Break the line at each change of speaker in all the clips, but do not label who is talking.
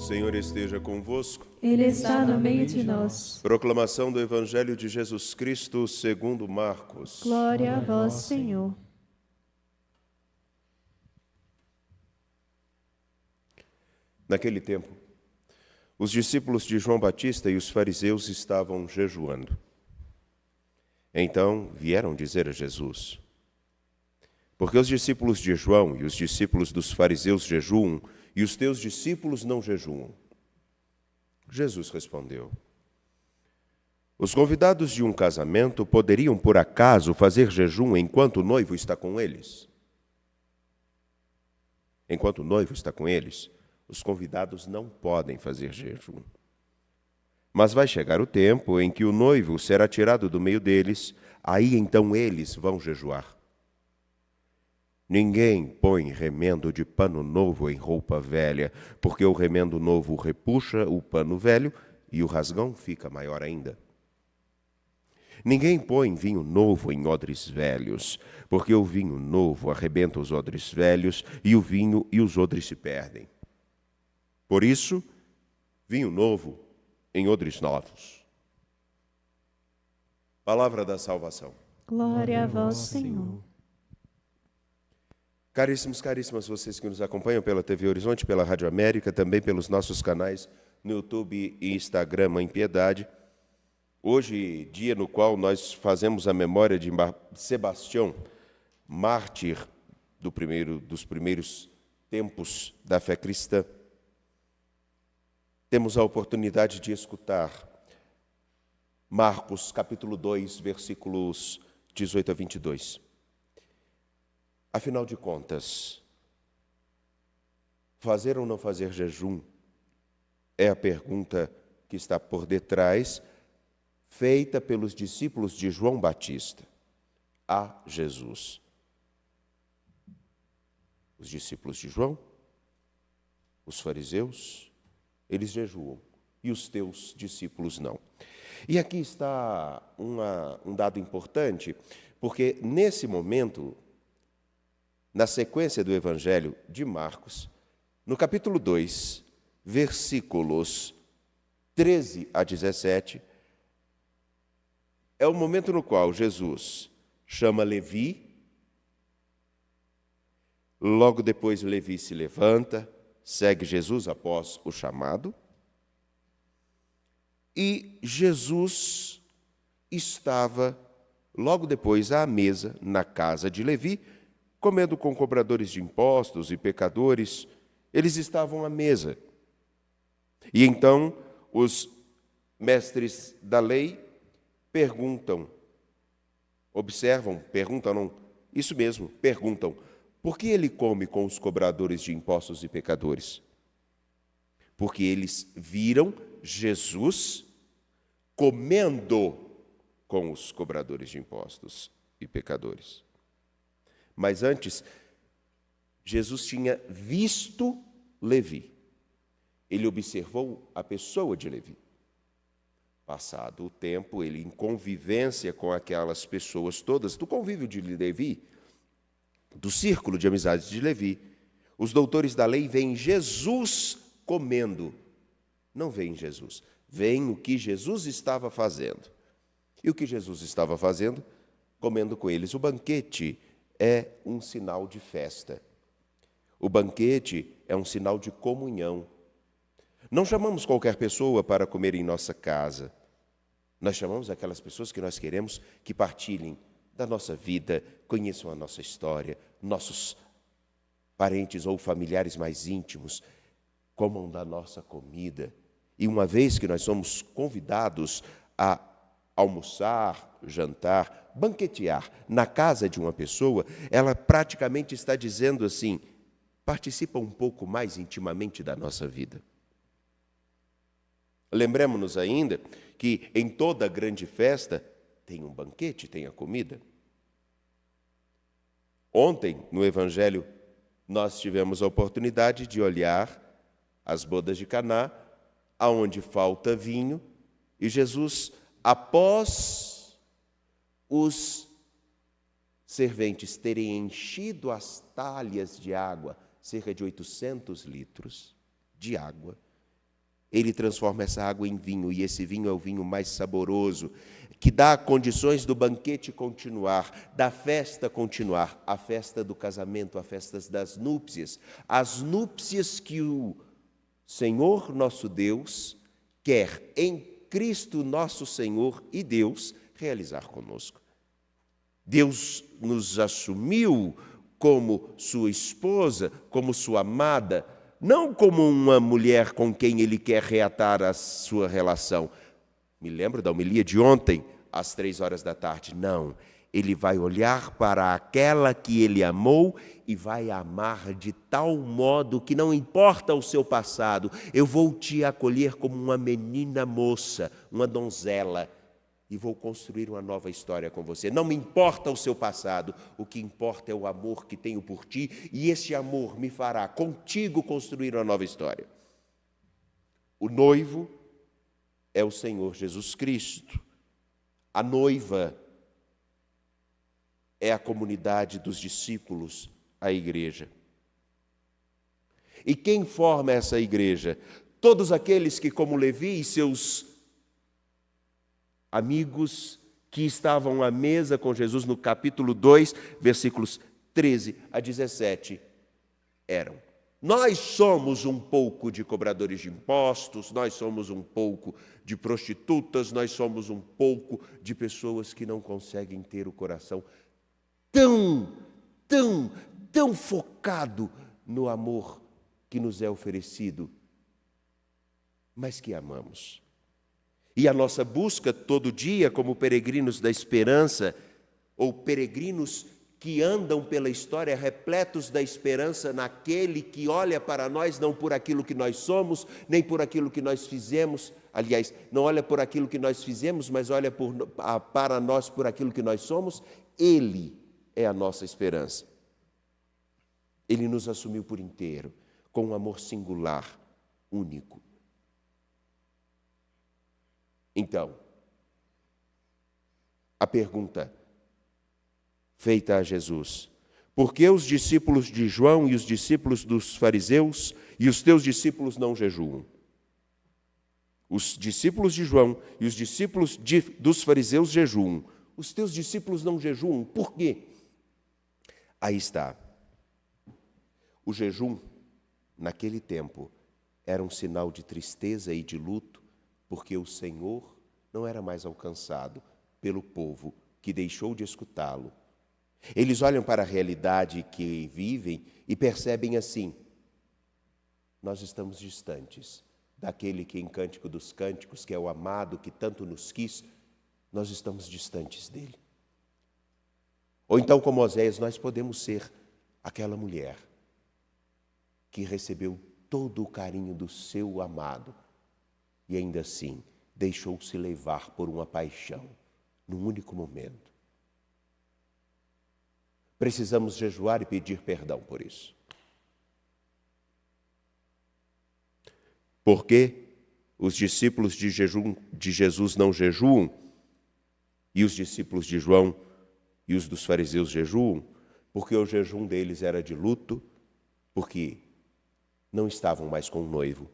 Senhor esteja convosco.
Ele está no meio de nós.
Proclamação do Evangelho de Jesus Cristo segundo Marcos.
Glória a vós, Senhor.
Naquele tempo, os discípulos de João Batista e os fariseus estavam jejuando. Então vieram dizer a Jesus: por que os discípulos de João e os discípulos dos fariseus jejuam e os teus discípulos não jejuam? Jesus respondeu: os convidados de um casamento poderiam, por acaso, fazer jejum enquanto o noivo está com eles? Enquanto o noivo está com eles, os convidados não podem fazer jejum. Mas vai chegar o tempo em que o noivo será tirado do meio deles, aí então eles vão jejuar. Ninguém põe remendo de pano novo em roupa velha, porque o remendo novo repuxa o pano velho e o rasgão fica maior ainda. Ninguém põe vinho novo em odres velhos, porque o vinho novo arrebenta os odres velhos e o vinho e os odres se perdem. Por isso, vinho novo em odres novos. Palavra da salvação.
Glória a vós, Senhor.
Caríssimos, caríssimas, vocês que nos acompanham pela TV Horizonte, pela Rádio América, também pelos nossos canais no YouTube e Instagram, Mãe Piedade. Hoje, dia no qual nós fazemos a memória de Sebastião, mártir dos primeiros tempos da fé cristã, temos a oportunidade de escutar Marcos, capítulo 2, versículos 18 a 22. Afinal de contas, fazer ou não fazer jejum é a pergunta que está por detrás, feita pelos discípulos de João Batista a Jesus. Os discípulos de João, os fariseus, eles jejuam, e os teus discípulos não. E aqui está um dado importante, porque nesse momento, na sequência do Evangelho de Marcos, no capítulo 2, versículos 13 a 17, é o momento no qual Jesus chama Levi, logo depois Levi se levanta, segue Jesus após o chamado, e Jesus estava, logo depois, à mesa, na casa de Levi, comendo com cobradores de impostos e pecadores. Eles estavam à mesa. E então os mestres da lei perguntam, por que ele come com os cobradores de impostos e pecadores? Porque eles viram Jesus comendo com os cobradores de impostos e pecadores. Mas antes, Jesus tinha visto Levi. Ele observou a pessoa de Levi. Passado o tempo, ele, em convivência com aquelas pessoas todas, do convívio de Levi, do círculo de amizades de Levi, os doutores da lei veem Jesus comendo. Não veem Jesus, veem o que Jesus estava fazendo. E o que Jesus estava fazendo? Comendo com eles. O banquete é um sinal de festa. O banquete é um sinal de comunhão. Não chamamos qualquer pessoa para comer em nossa casa. Nós chamamos aquelas pessoas que nós queremos que partilhem da nossa vida, conheçam a nossa história, nossos parentes ou familiares mais íntimos, comam da nossa comida. E uma vez que nós somos convidados a almoçar, jantar, banquetear na casa de uma pessoa, ela praticamente está dizendo assim: participa um pouco mais intimamente da nossa vida. Lembremos-nos ainda que em toda grande festa tem um banquete, tem a comida. Ontem, no Evangelho, nós tivemos a oportunidade de olhar as bodas de Caná, aonde falta vinho, e Jesus, após os serventes terem enchido as talhas de água, cerca de 800 litros de água, Ele transforma essa água em vinho, e esse vinho é o vinho mais saboroso, que dá condições do banquete continuar, da festa continuar, a festa do casamento, a festa das núpcias, as núpcias que o Senhor nosso Deus quer em Cristo nosso Senhor e Deus realizar conosco. Deus nos assumiu como sua esposa, como sua amada, não como uma mulher com quem ele quer reatar a sua relação. Me lembro da homilia de ontem, às 15h. Não, ele vai olhar para aquela que ele amou e vai amar de tal modo que não importa o seu passado, eu vou te acolher como uma menina moça, uma donzela, e vou construir uma nova história com você. Não me importa o seu passado, o que importa é o amor que tenho por ti, e esse amor me fará contigo construir uma nova história. O noivo é o Senhor Jesus Cristo. A noiva é a comunidade dos discípulos, a igreja. E quem forma essa igreja? Todos aqueles que, como Levi e seus amigos que estavam à mesa com Jesus no capítulo 2, versículos 13 a 17, eram. Nós somos um pouco de cobradores de impostos, nós somos um pouco de prostitutas, nós somos um pouco de pessoas que não conseguem ter o coração tão focado no amor que nos é oferecido, mas que amamos. E a nossa busca todo dia, como peregrinos da esperança, ou peregrinos que andam pela história repletos da esperança naquele que olha para nós não por aquilo que nós somos, nem por aquilo que nós fizemos. Aliás, não olha por aquilo que nós fizemos, mas olha para nós por aquilo que nós somos. Ele é a nossa esperança. Ele nos assumiu por inteiro, com um amor singular, único. Então, a pergunta feita a Jesus: por que os discípulos de João e os discípulos dos fariseus e os teus discípulos não jejuam? Os discípulos de João e os discípulos dos fariseus jejuam. Os teus discípulos não jejuam. Por quê? Aí está. O jejum, naquele tempo, era um sinal de tristeza e de luto, porque o Senhor não era mais alcançado pelo povo que deixou de escutá-lo. Eles olham para a realidade que vivem e percebem assim: nós estamos distantes daquele que em Cântico dos Cânticos, que é o amado que tanto nos quis, nós estamos distantes dele. Ou então, como Oséias, nós podemos ser aquela mulher que recebeu todo o carinho do seu amado e ainda assim deixou-se levar por uma paixão, num único momento. Precisamos jejuar e pedir perdão por isso. Por que os discípulos de Jesus não jejuam e os discípulos de João e os dos fariseus jejuam? Porque o jejum deles era de luto, porque não estavam mais com o noivo,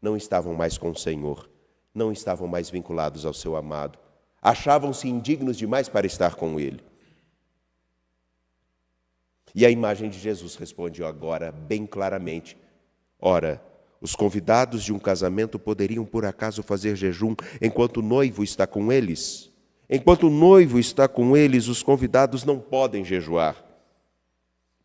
não estavam mais com o Senhor, não estavam mais vinculados ao seu amado, achavam-se indignos demais para estar com ele. E a imagem de Jesus responde agora bem claramente: ora, os convidados de um casamento poderiam por acaso fazer jejum enquanto o noivo está com eles? Enquanto o noivo está com eles, os convidados não podem jejuar.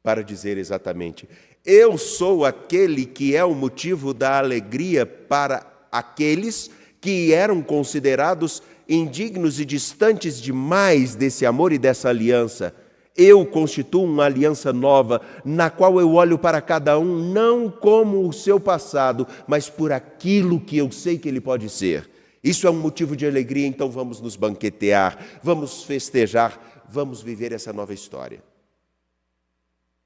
Para dizer exatamente: eu sou aquele que é o motivo da alegria para aqueles que eram considerados indignos e distantes demais desse amor e dessa aliança. Eu constituo uma aliança nova, na qual eu olho para cada um não como o seu passado, mas por aquilo que eu sei que ele pode ser. Isso é um motivo de alegria, então vamos nos banquetear, vamos festejar, vamos viver essa nova história.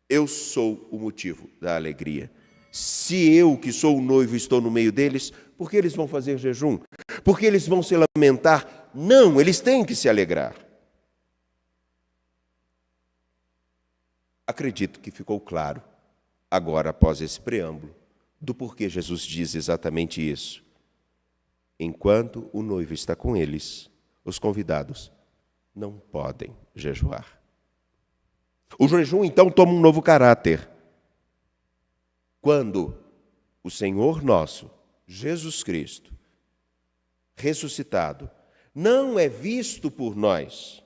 Eu sou o motivo da alegria. Se eu, que sou o noivo, estou no meio deles, por que eles vão fazer jejum? Por que eles vão se lamentar? Não, eles têm que se alegrar. Acredito que ficou claro, agora após esse preâmbulo, do porquê Jesus diz exatamente isso. enquanto o noivo está com eles, os convidados não podem jejuar. O jejum, então, toma um novo caráter. Quando o Senhor nosso, Jesus Cristo, ressuscitado, não é visto por nós,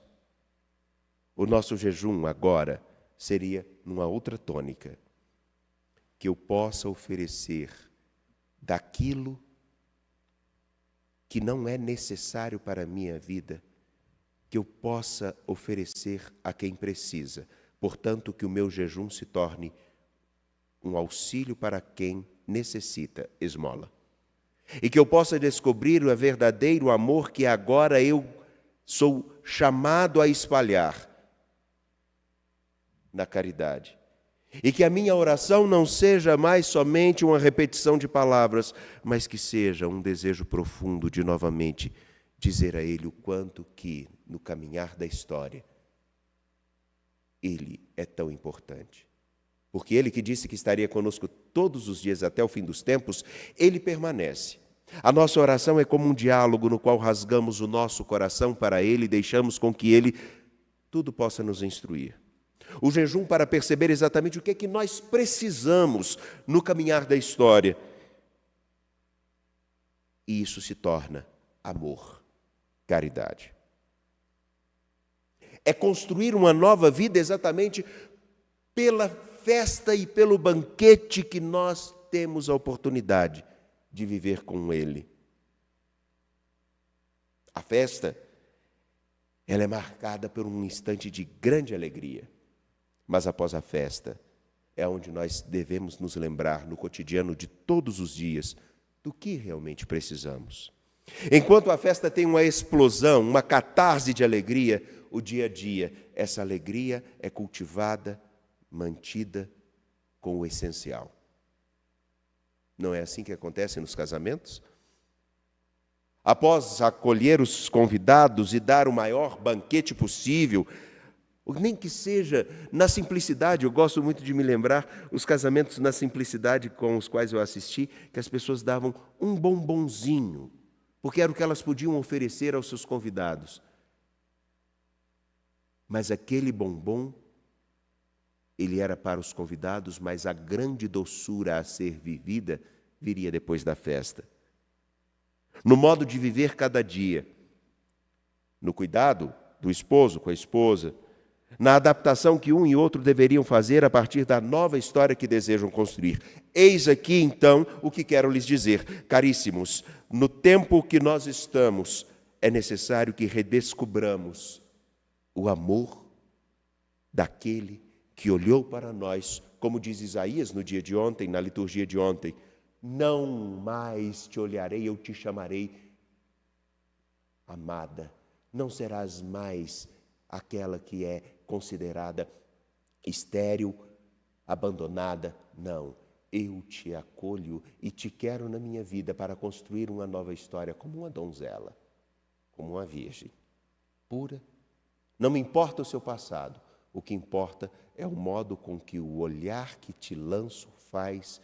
o nosso jejum agora seria numa outra tônica, que eu possa oferecer daquilo que não é necessário para a minha vida, que eu possa oferecer a quem precisa. Portanto, que o meu jejum se torne um auxílio para quem necessita esmola. E que eu possa descobrir o verdadeiro amor que agora eu sou chamado a espalhar na caridade. E que a minha oração não seja mais somente uma repetição de palavras, mas que seja um desejo profundo de novamente dizer a Ele o quanto que, no caminhar da história, Ele é tão importante. Porque Ele que disse que estaria conosco todos os dias até o fim dos tempos, Ele permanece. A nossa oração é como um diálogo no qual rasgamos o nosso coração para Ele e deixamos com que Ele tudo possa nos instruir. O jejum para perceber exatamente o que é que nós precisamos no caminhar da história. E isso se torna amor, caridade. É construir uma nova vida exatamente pela festa e pelo banquete que nós temos a oportunidade de viver com Ele. A festa, ela é marcada por um instante de grande alegria. Mas após a festa, é onde nós devemos nos lembrar no cotidiano de todos os dias do que realmente precisamos. Enquanto a festa tem uma explosão, uma catarse de alegria, o dia a dia, essa alegria é cultivada, mantida com o essencial. Não é assim que acontece nos casamentos? Após acolher os convidados e dar o maior banquete possível, nem que seja na simplicidade, eu gosto muito de me lembrar os casamentos na simplicidade com os quais eu assisti, que as pessoas davam um bombonzinho, porque era o que elas podiam oferecer aos seus convidados. Mas aquele bombom, ele era para os convidados, mas a grande doçura a ser vivida viria depois da festa. No modo de viver cada dia, no cuidado do esposo com a esposa, na adaptação que um e outro deveriam fazer a partir da nova história que desejam construir. Eis aqui, então, o que quero lhes dizer. Caríssimos, no tempo que nós estamos, é necessário que redescubramos o amor daquele que olhou para nós, como diz Isaías no dia de ontem, na liturgia de ontem, não mais te olharei, eu te chamarei amada, não serás mais aquela que é considerada estéril, abandonada. Não, eu te acolho e te quero na minha vida para construir uma nova história como uma donzela, como uma virgem, pura. Não me importa o seu passado, o que importa é o modo com que o olhar que te lanço faz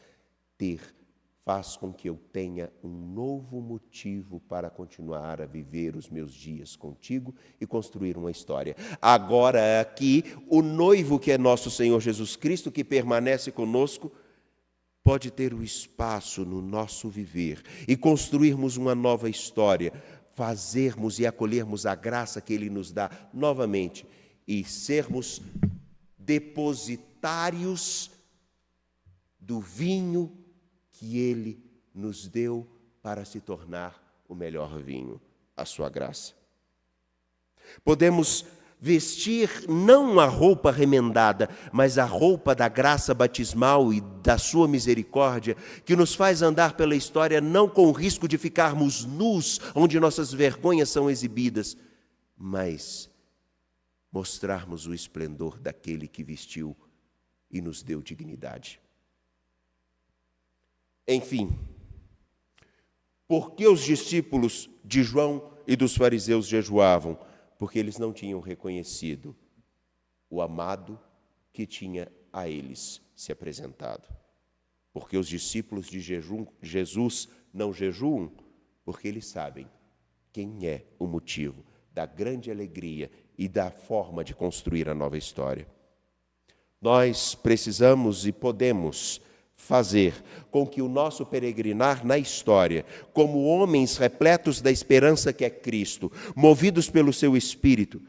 com que eu tenha um novo motivo para continuar a viver os meus dias contigo e construir uma história. Agora aqui, o noivo que é nosso Senhor Jesus Cristo, que permanece conosco, pode ter o espaço no nosso viver e construirmos uma nova história, fazermos e acolhermos a graça que Ele nos dá novamente e sermos depositários do vinho que Ele nos deu para se tornar o melhor vinho, a sua graça. Podemos vestir não a roupa remendada, mas a roupa da graça batismal e da sua misericórdia, que nos faz andar pela história não com o risco de ficarmos nus, onde nossas vergonhas são exibidas, mas mostrarmos o esplendor daquele que vestiu e nos deu dignidade. Enfim, por que os discípulos de João e dos fariseus jejuavam? Porque eles não tinham reconhecido o amado que tinha a eles se apresentado. Porque os discípulos de Jesus não jejuam porque eles sabem quem é o motivo da grande alegria e da forma de construir a nova história. Nós precisamos e podemos fazer com que o nosso peregrinar na história, como homens repletos da esperança que é Cristo, movidos pelo seu Espírito,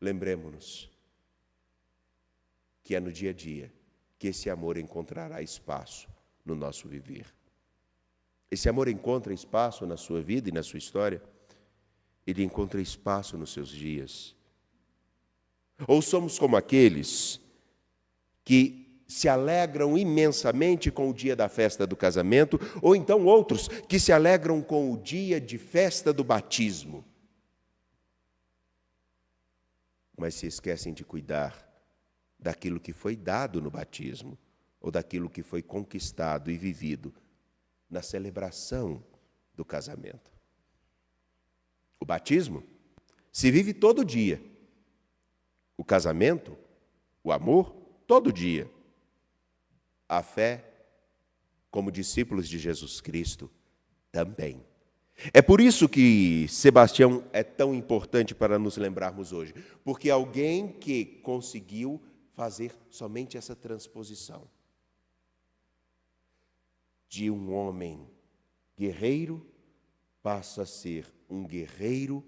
lembremos-nos que é no dia a dia que esse amor encontrará espaço no nosso viver. Esse amor encontra espaço na sua vida e na sua história? Ele encontra espaço nos seus dias? Ou somos como aqueles que se alegram imensamente com o dia da festa do casamento, ou então outros que se alegram com o dia de festa do batismo, mas se esquecem de cuidar daquilo que foi dado no batismo, ou daquilo que foi conquistado e vivido na celebração do casamento. O batismo se vive todo dia. O casamento, o amor, todo dia. A fé, como discípulos de Jesus Cristo, também. É por isso que Sebastião é tão importante para nos lembrarmos hoje, porque alguém que conseguiu fazer somente essa transposição de um homem guerreiro passa a ser um guerreiro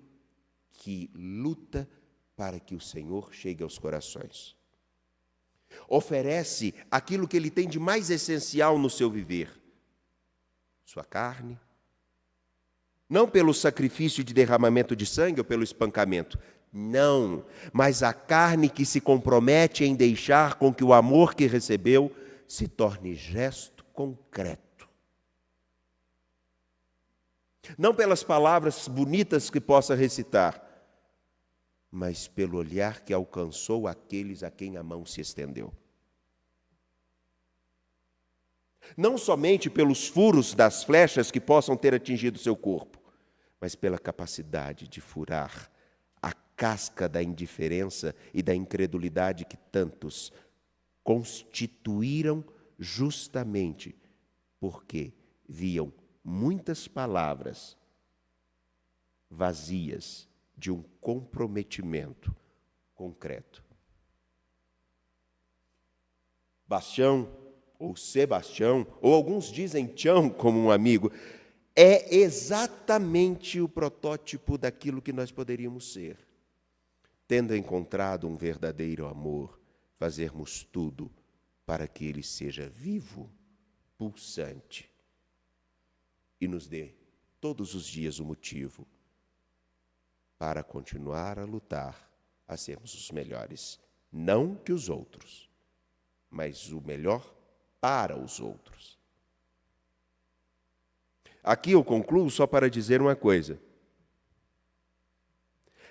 que luta para que o Senhor chegue aos corações. Oferece aquilo que ele tem de mais essencial no seu viver, sua carne, não pelo sacrifício de derramamento de sangue ou pelo espancamento, não, mas a carne que se compromete em deixar com que o amor que recebeu se torne gesto concreto. Não pelas palavras bonitas que possa recitar, mas pelo olhar que alcançou aqueles a quem a mão se estendeu. Não somente pelos furos das flechas que possam ter atingido seu corpo, mas pela capacidade de furar a casca da indiferença e da incredulidade que tantos constituíram justamente porque viam muitas palavras vazias de um comprometimento concreto. Bastião, ou Sebastião, ou alguns dizem Tião como um amigo, é exatamente o protótipo daquilo que nós poderíamos ser. Tendo encontrado um verdadeiro amor, fazermos tudo para que ele seja vivo, pulsante, e nos dê todos os dias o motivo para continuar a lutar, a sermos os melhores, não que os outros, mas o melhor para os outros. Aqui eu concluo só para dizer uma coisa.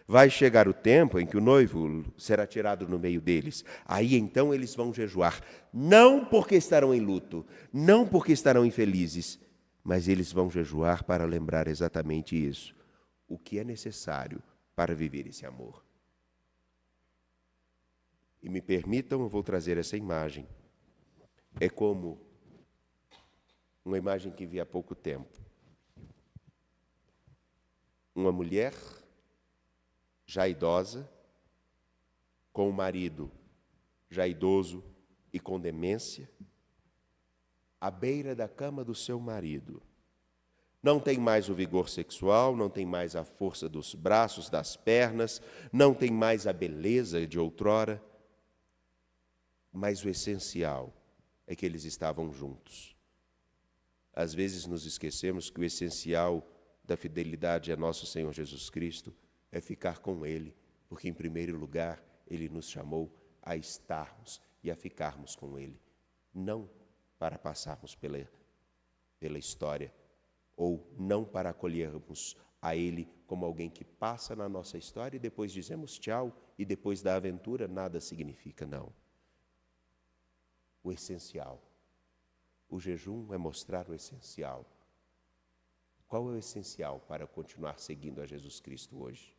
Vai chegar o tempo em que o noivo será tirado no meio deles. Aí então eles vão jejuar, não porque estarão em luto, não porque estarão infelizes, mas eles vão jejuar para lembrar exatamente isso. O que é necessário para viver esse amor. E me permitam, eu vou trazer essa imagem. É como uma imagem que vi há pouco tempo. Uma mulher já idosa, com o marido já idoso e com demência, à beira da cama do seu marido. Não tem mais o vigor sexual, não tem mais a força dos braços, das pernas, não tem mais a beleza de outrora, mas o essencial é que eles estavam juntos. Às vezes nos esquecemos que o essencial da fidelidade a nosso Senhor Jesus Cristo é ficar com Ele, porque em primeiro lugar Ele nos chamou a estarmos e a ficarmos com Ele, não para passarmos pela história, ou não para acolhermos a Ele como alguém que passa na nossa história e depois dizemos tchau, e depois da aventura nada significa, não. O essencial. O jejum é mostrar o essencial. Qual é o essencial para continuar seguindo a Jesus Cristo hoje?